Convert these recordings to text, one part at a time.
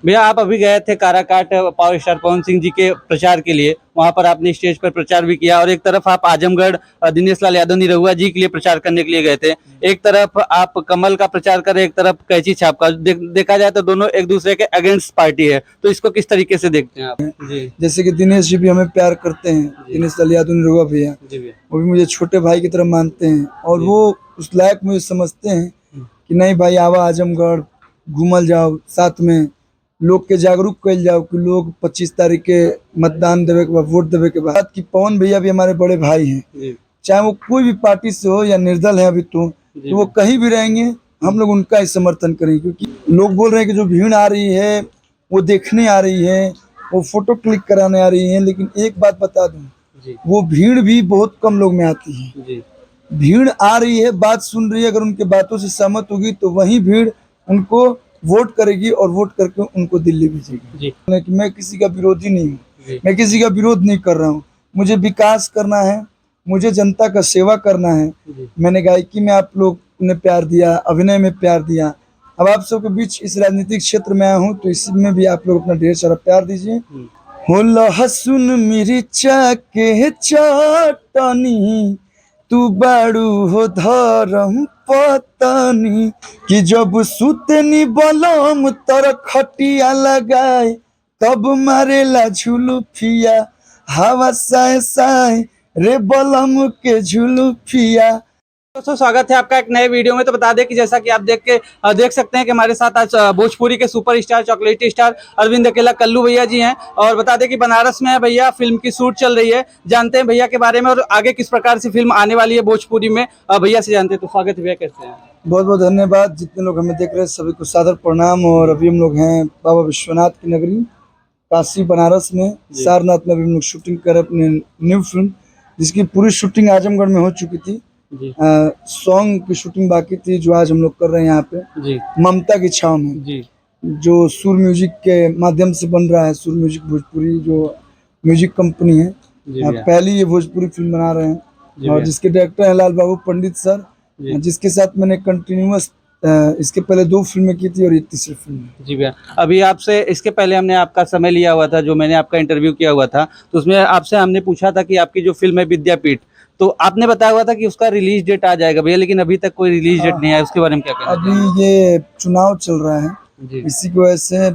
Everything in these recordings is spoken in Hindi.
भैया आप अभी गए थे काराकाट पावर स्टार पवन सिंह जी के प्रचार के लिए, वहां पर आपने स्टेज पर प्रचार भी किया और एक तरफ आप आजमगढ़ दिनेश लाल यादव निरहुआ जी के लिए प्रचार करने के लिए गए थे। एक तरफ आप कमल का प्रचार कर रहे, एक तरफ कैची छाप का। देखा जाए तो दोनों एक दूसरे के अगेंस्ट पार्टी है, तो इसको किस तरीके से देखते हैं आप? जी जैसे कि दिनेश जी भी हमें प्यार करते हैं, दिनेश लाल यादव निरहुआ भैया, जी भैया। वो भी मुझे छोटे भाई की तरह मानते हैं और जी। वो उस लायक मुझे समझते हैं कि नहीं भाई आवा आजमगढ़ घूमल जाओ, साथ में लोग के जागरूक कल जाओ कि लोग 25 तारीख के मतदान देवे के बाद, वोट देवे के बाद कि पवन भैया भी हमारे बड़े भाई हैं, जी चाहे वो कोई भी पार्टी से हो या निर्दल है अभी तो वो कहीं भी रहेंगे, हम लोग उनका ही समर्थन करेंगे। क्योंकि लोग बोल रहे हैं कि जो भीड़ आ रही है वो देखने आ रही है, वो फोटो क्लिक कराने आ रही है, लेकिन एक बात बता दूं, जी वो भीड़ भी बहुत कम लोग में आती है। जी भीड़ आ रही है, बात सुन रही है, अगर उनके बातों से सहमत होगी तो वही भीड़ उनको वोट करेगी और वोट करके उनको दिल्ली भेजेगी। जी कि मैं किसी का विरोधी नहीं हूँ, जी मैं किसी का विरोध नहीं कर रहा हूँ, मुझे विकास करना है, मुझे जनता का सेवा करना है। जी मैंने गायकी में आप लोग ने प्यार दिया, अभिनय में प्यार दिया, अब आप सबके बीच इस राजनीतिक क्षेत्र में आया हूँ तो इसमें भी आप लोग अपना ढेर सारा प्यार दीजिए। हो लहसुन मिर्चा के चटनी, तू बाड़ू हो धरम पतनी, कि जब सुतनी बलम तर खटिया लगाए, तब मारेला झुलुफिया हवा साए साए, रे बलम के झुलुफिया। दोस्तों स्वागत है आपका एक नए वीडियो में। तो बता दें कि जैसा कि आप देख सकते हैं कि हमारे साथ आज भोजपुरी के सुपरस्टार चॉकलेटी स्टार अरविंद अकेला कल्लू भैया जी हैं। और बता दें कि बनारस में है भैया, फिल्म की शूट चल रही है। जानते हैं भैया के बारे में और आगे किस प्रकार से फिल्म आने वाली है भोजपुरी में, भैया से जानते हैं। तो स्वागत है भैया, कैसे हैं? बहुत बहुत धन्यवाद, जितने लोग हमें देख रहे हैं सभी को सादर प्रणाम। और अभी हम लोग हैं बाबा विश्वनाथ की नगरी काशी बनारस में, सारनाथ में अभी हम लोग शूटिंग कर रहे अपने न्यू फिल्म, जिसकी पूरी शूटिंग आजमगढ़ में हो चुकी थी। जी सॉन्ग की शूटिंग बाकी थी जो आज हम लोग कर रहे हैं यहाँ पे जी ममता की छाव में, जी जो सुर म्यूजिक के माध्यम से बन रहा है। सुर म्यूजिक भोजपुरी जो म्यूजिक कंपनी है, जी भैया। पहली ये भोजपुरी फिल्म बना रहे जी हैं और भैया। जिसके डायरेक्टर हैं लाल बाबू पंडित सर, जी जिसके साथ मैंने कंटिन्यूअस इसके पहले 2 फिल्में की थी और ये तीसरी फिल्म है। जी भैया, अभी आपसे इसके पहले हमने आपका समय लिया हुआ था, जो मैंने आपका इंटरव्यू किया हुआ था, तो उसमें आपसे हमने पूछा था कि आपकी जो फिल्म है विद्यापीठ, तो आपने बताया हुआ था कि उसका रिलीज डेट आ जाएगा भैया, लेकिन अभी तक कोई रिलीज डेट नहीं आया। उसके बारे में क्या कहना अभी चाहेंगे? ये चुनाव चल रहा है, जी इसी की वजह से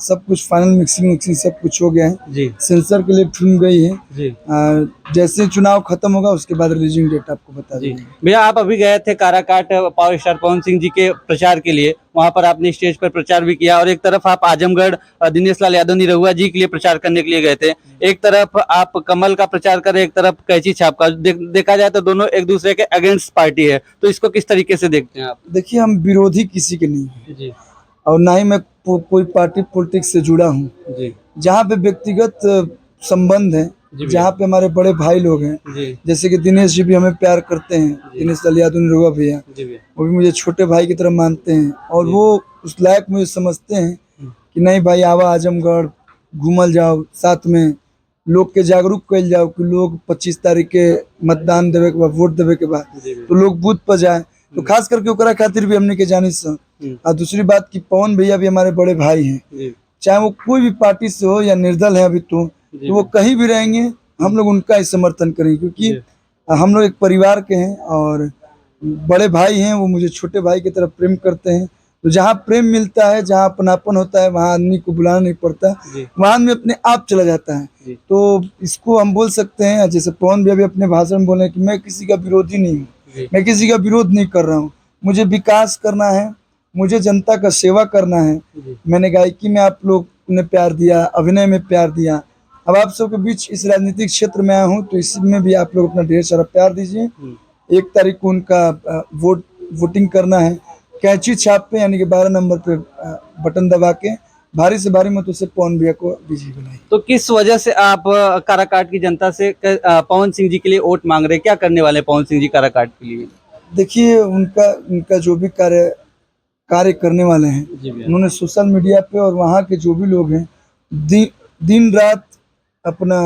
सब कुछ फाइनल मिक्सिंग सब कुछ हो गया है। जी सेंसर के लिए फिल्म गई है, जी जैसे चुनाव खत्म होगा उसके बाद रिलीजिंग डेट आपको बता जी देंगे। भैया आप अभी गए थे काराकाट पावर स्टार पवन सिंह जी के प्रचार के लिए, वहां पर आपने स्टेज पर प्रचार भी किया और एक तरफ आप आजमगढ़ दिनेश लाल यादव निरहुआ जी के लिए प्रचार करने के लिए गए थे। एक तरफ आप कमल का प्रचार कर रहे, एक तरफ कैची छाप का। देखा जाए तो दोनों एक दूसरे के अगेंस्ट पार्टी है, तो इसको किस तरीके से देखते हैं आप? देखिए, हम विरोधी किसी के नहीं हैं जी और ना ही मैं कोई पार्टी पॉलिटिक्स से जुड़ा हूँ। जी जहाँ पे व्यक्तिगत संबंध है, जी भैया। जहाँ पे हमारे बड़े भाई लोग हैं, जी जैसे कि दिनेश जी भी हमें प्यार करते हैं, दिनेश लाल यादव निरहुआ भैया, जी भैया। वो भी मुझे छोटे भाई की तरह मानते हैं और वो उस लायक मुझे समझते हैं कि नहीं भाई आवा आजमगढ़ घूमल जाओ, साथ में लोग के जागरूक कल जाओ कि लोग 25 तारीख के मतदान देवे के बाद, वोट देवे के बाद जी भैया। तो लोग बूथ पर जाए। तो खास करके ओकरा खातिर भी हमने के जानी सा। और दूसरी बात कि पवन भैया भी हमारे बड़े भाई हैं, जी चाहे वो कोई भी पार्टी से हो या निर्दल है अभी तो वो कहीं भी रहेंगे, हम लोग उनका ही समर्थन करेंगे। क्योंकि हम लोग एक परिवार के हैं और बड़े भाई हैं, वो मुझे छोटे भाई की तरह प्रेम करते हैं। तो जहाँ प्रेम मिलता है, जहाँ अपनापन होता है, वहाँ आदमी को बुलाना नहीं पड़ता, वहाँ आदमी अपने आप चला जाता है। तो इसको हम बोल सकते हैं, जैसे पवन भैया भी अपने भाषण में बोले कि मैं किसी का विरोधी नहीं हूँ, मैं किसी का विरोध नहीं कर रहा हूँ, मुझे विकास करना है, मुझे जनता का सेवा करना है। मैंने गायकी में आप लोग ने प्यार दिया, अभिनय में प्यार दिया, अब आप सबके बीच इस राजनीतिक क्षेत्र में आया हूँ तो इसमें भी आप लोग अपना ढेर सारा प्यार दीजिए। 1 तारीख को उनका वोटिंग करना है, कैंची छाप पे यानी कि 12 नंबर पे बटन दबा के भारी से भारी मतों से पवन भैया को विजयी बनाई। तो किस वजह से आप काराकाट की जनता से पवन सिंह जी के लिए वोट मांग रहे हैं? क्या करने वाले हैं पवन सिंह जी काराकाट के लिए? देखिए, उनका जो भी कार्य करने वाले हैं, उन्होंने सोशल मीडिया पे और वहाँ के जो भी लोग हैं दिन रात अपना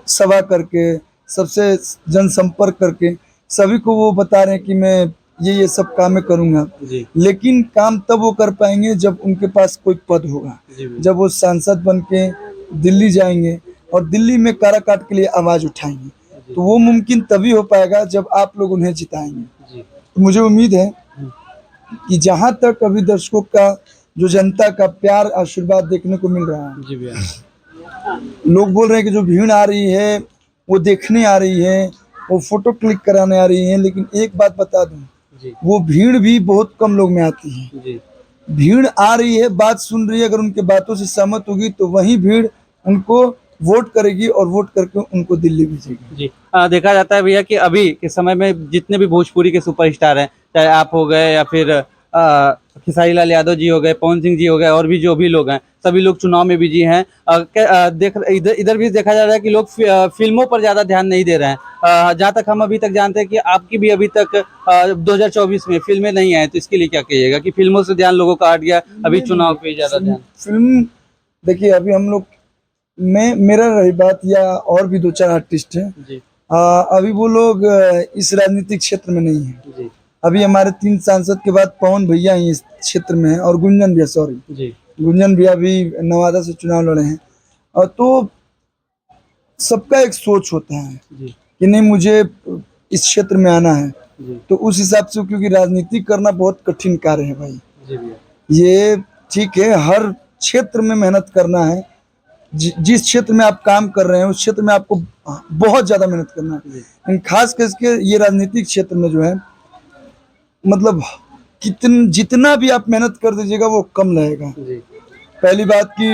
सभा करके, सबसे जनसंपर्क करके सभी को वो बता रहे हैं कि मैं ये सब काम मैं करूंगा। जी लेकिन काम तब वो कर पाएंगे जब उनके पास कोई पद होगा, जी जब वो सांसद बन के दिल्ली जाएंगे और दिल्ली में काराकाट के लिए आवाज उठाएंगे। जी तो वो मुमकिन तभी हो पाएगा जब आप लोग उन्हें जिताएंगे। जी तो मुझे उम्मीद है कि जहां तक अभी दर्शकों का, जो जनता का प्यार आशीर्वाद देखने को मिल रहा है, जी भैया लोग बोल रहे हैं कि जो भीड़ आ रही है वो देखने आ रही है, वो फोटो क्लिक कराने आ रही है। लेकिन एक बात बता दूं, जी वो भीड़ भी बहुत कम लोग में आती है। जी भीड़ आ रही है, बात सुन रही है, अगर उनके बातों से सहमत होगी तो वही भीड़ उनको वोट करेगी और वोट करके उनको दिल्ली भेजेगी। जी देखा जाता है भैया कि अभी के समय में जितने भी भोजपुरी के सुपरस्टार हैं, चाहे आप हो गए या फिर खेसारी लाल यादव जी हो गए, पवन सिंह जी हो गए, और भी जो भी लोग हैं, सभी लोग चुनाव में बिजी हैं। देख इधर इधर भी देखा जा रहा है कि लोग फिल्मों पर ज़्यादा ध्यान नहीं दे रहे हैं। जहाँ तक हम अभी तक जानते हैं कि आपकी भी अभी तक 2024 में फिल्में नहीं आई, तो इसके लिए क्या कहिएगा कि फिल्मों से ध्यान लोगों का हट गया, अभी चुनाव पे ज़्यादा ध्यान? फिल्म देखिए, अभी हम लोग, मैं, मेरा रही बात, या और भी दो चार आर्टिस्ट हैं, जी अभी वो लोग इस राजनीतिक क्षेत्र में नहीं है। जी अभी हमारे 3 सांसद के बाद पवन भैया ही इस क्षेत्र में है, और गुंजन भैया, सॉरी, जी गुंजन भैया भी नवादा से चुनाव लड़े हैं। और तो सबका एक सोच होता है जी कि नहीं, मुझे इस क्षेत्र में आना है। जी तो उस हिसाब से, क्योंकि राजनीति करना बहुत कठिन कार्य है भाई, जी भैया ये ठीक है, हर क्षेत्र में मेहनत करना है। जिस क्षेत्र में आप काम कर रहे हैं उस क्षेत्र में आपको बहुत ज्यादा मेहनत करना है। जी लेकिन खास करके ये राजनीतिक क्षेत्र में जो है, मतलब जितना भी आप मेहनत कर दीजिएगा वो कम लगेगा। जी पहली बात कि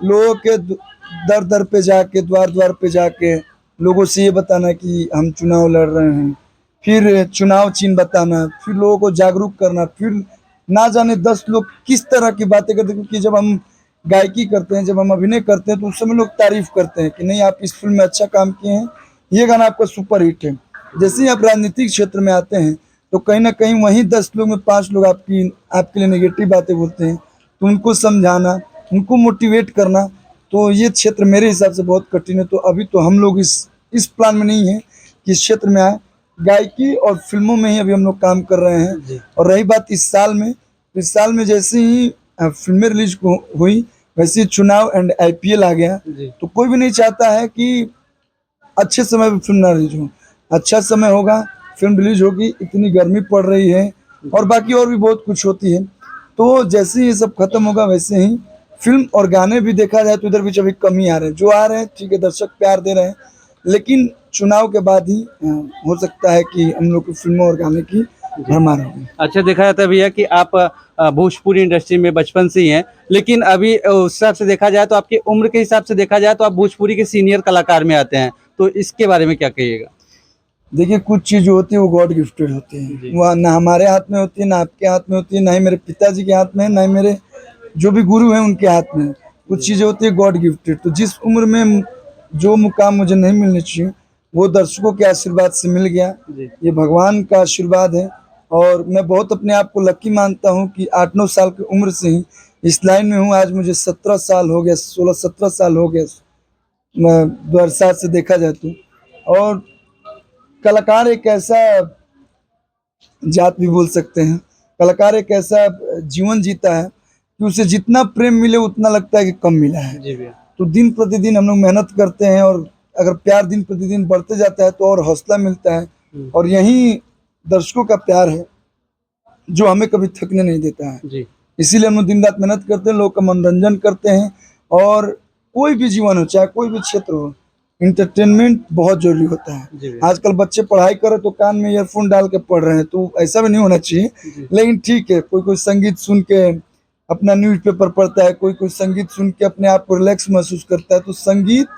लोगों के दर दर पे जाके, द्वार द्वार पे जाके लोगों से ये बताना कि हम चुनाव लड़ रहे हैं, फिर चुनाव चिन्ह बताना, फिर लोगों को जागरूक करना, फिर ना जाने 10 लोग किस तरह की बातें करते हैं। क्योंकि जब हम गायकी करते हैं, जब हम अभिनय करते हैं, तो उस समय लोग तारीफ करते हैं कि नहीं, आप इस फिल्म में अच्छा काम किए हैं, ये गाना आपका सुपर हिट है। जैसे ही आप राजनीतिक क्षेत्र में आते हैं तो कहीं ना कहीं वहीं 10 लोग में 5 लोग आपके लिए नेगेटिव बातें बोलते हैं। तो उनको समझाना, उनको मोटिवेट करना, तो ये क्षेत्र मेरे हिसाब से बहुत कठिन है। तो अभी तो हम लोग इस प्लान में नहीं है कि इस क्षेत्र में आए। गायकी और फिल्मों में ही अभी हम लोग काम कर रहे हैं। जी और रही बात इस साल में, तो इस साल में जैसे ही फिल्में रिलीज हुई, वैसे ही चुनाव एंड IPL आ गया। जी तो कोई भी नहीं चाहता है कि अच्छे समय पे फिल्म ना रिलीज हो। अच्छा समय होगा, फिल्म रिलीज होगी, इतनी गर्मी पड़ रही है और बाकी और भी बहुत कुछ होती है। तो जैसे ही ये सब खत्म होगा, वैसे ही फिल्म और गाने भी देखा जाए तो इधर भी अभी कमी आ रहे हैं। जो आ रहे हैं ठीक है, दर्शक प्यार दे रहे हैं, लेकिन चुनाव के बाद ही हो सकता है कि हम लोग की फिल्मों और गाने की भरमार होगी। अच्छा, देखा जाता है भैया कि आप भोजपुरी इंडस्ट्री में बचपन से ही हैं, लेकिन अभी उस हिसाब से देखा जाए तो आपकी उम्र के हिसाब से देखा जाए तो आप भोजपुरी के सीनियर कलाकार में आते हैं, तो इसके बारे में क्या कहिएगा? देखिए, कुछ चीज़ होती है वो गॉड गिफ्टेड होती जी। है। वह ना हमारे हाथ में होती है, ना आपके हाथ में होती है, ना ही मेरे पिताजी के हाथ में है, ना ही मेरे जो भी गुरु हैं उनके हाथ में है। कुछ चीज़ें होती है गॉड गिफ्टेड। तो जिस उम्र में जो मुकाम मुझे नहीं मिलनी चाहिए, वो दर्शकों के आशीर्वाद से मिल गया। जी ये भगवान का आशीर्वाद है। और मैं बहुत अपने आप को लकी मानता हूँ कि 8-9 साल की उम्र से ही इस लाइन में हूँ। आज मुझे 17 साल हो गया, 16-17 साल हो गया 2007 से देखा जाए तो। और कलाकार एक ऐसा जात भी बोल सकते हैं, कलाकार एक ऐसा जीवन जीता है कि उसे जितना प्रेम मिले उतना लगता है कि कम मिला है। जी भैया तो दिन प्रतिदिन हम लोग मेहनत करते हैं, और अगर प्यार दिन प्रतिदिन बढ़ते जाता है तो और हौसला मिलता है। और यही दर्शकों का प्यार है जो हमें कभी थकने नहीं देता है। जी इसीलिए हम लोग दिन रात मेहनत करते हैं, लोगों का मनोरंजन करते हैं। और कोई भी जीवन हो, चाहे कोई भी क्षेत्र हो, इंटरटेनमेंट बहुत जरूरी होता है। जी भैया आजकल बच्चे पढ़ाई करें तो कान में ईयरफोन डाल के पढ़ रहे हैं, तो ऐसा भी नहीं होना चाहिए। जी लेकिन ठीक है, कोई कोई संगीत सुन के अपना न्यूज़पेपर पढ़ता है, कोई कोई संगीत सुन के अपने आप को रिलैक्स महसूस करता है। तो संगीत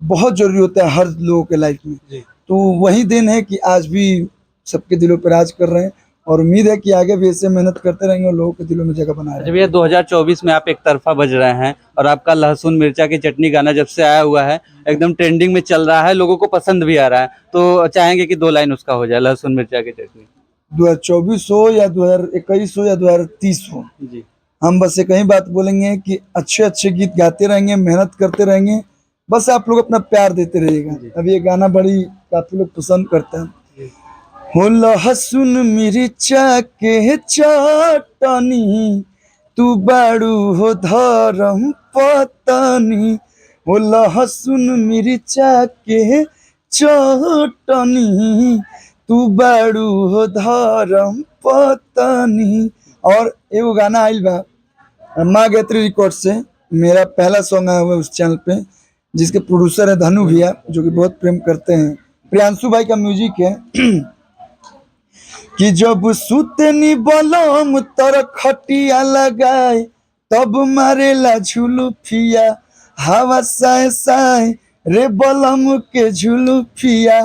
बहुत जरूरी होता है हर लोगों के लाइफ में। जी तो वही दिन है कि आज भी सबके दिलों पर राज कर रहे हैं, और उम्मीद है कि आगे भी ऐसे मेहनत करते रहेंगे और लोगों के दिलों में जगह बना अच्छा रहे भैया, 2024 में आप एक तरफा बज रहे हैं, और आपका लहसुन मिर्चा की चटनी गाना जब से आया हुआ है एकदम ट्रेंडिंग में चल रहा है, लोगों को पसंद भी आ रहा है, तो चाहेंगे कि 2 लाइन उसका हो जाए, लहसुन मिर्चा की चटनी। 2024 हो या 2021 हो या 2030 हो, जी हम बस एक ही बात बोलेंगे कि अच्छे अच्छे गीत गाते रहेंगे, मेहनत करते रहेंगे। बस आप लोग अपना प्यार देते रहिएगा। जी अब ये गाना बड़ी काफी लोग पसंद करते हैं। जी हो लहसुन मिर्चा के चटनी तू बाड़ू हो धर्म पत्नी। हो लहसुन मिर्चा के चटनी तू बाड़ू हो धर्म पत्नी। और एगो गाना आइल बा माँ गायत्री रिकॉर्ड से, मेरा पहला सॉन्ग आया हुआ है उस चैनल पे, जिसके प्रोड्यूसर है धनु भैया, जो कि बहुत प्रेम करते हैं। प्रियांशु भाई का म्यूजिक है कि जब सुतनी बलम तर खटिया लगाए तब मारेला झुलुफिया हवा साए साए रे बलम के झुलुफिया।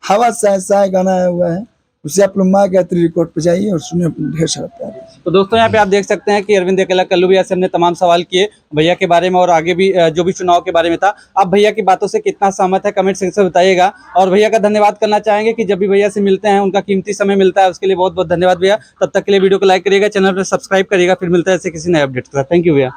हवा साए साए गाना आया हुआ है, उसे आप लोग माँ गायत्री रिकॉर्ड पे जाइए और सुनिए, ढेर सारा प्यार। तो दोस्तों यहाँ पे आप देख सकते हैं कि अरविंद अकेला कल्लू भैया से हमने तमाम सवाल किए भैया के बारे में और आगे भी जो भी चुनाव के बारे में था। आप भैया की बातों से कितना सहमत है कमेंट सेक्शन में बताइएगा। और भैया का धन्यवाद करना चाहेंगे कि जब भी भैया से मिलते हैं उनका कीमती समय मिलता है, उसके लिए बहुत बहुत धन्यवाद भैया। तब तक के लिए वीडियो को लाइक करिएगा, चैनल पर सब्सक्राइब करिएगा। फिर मिलता है ऐसे किसी नए अपडेट के साथ। थैंक यू भैया।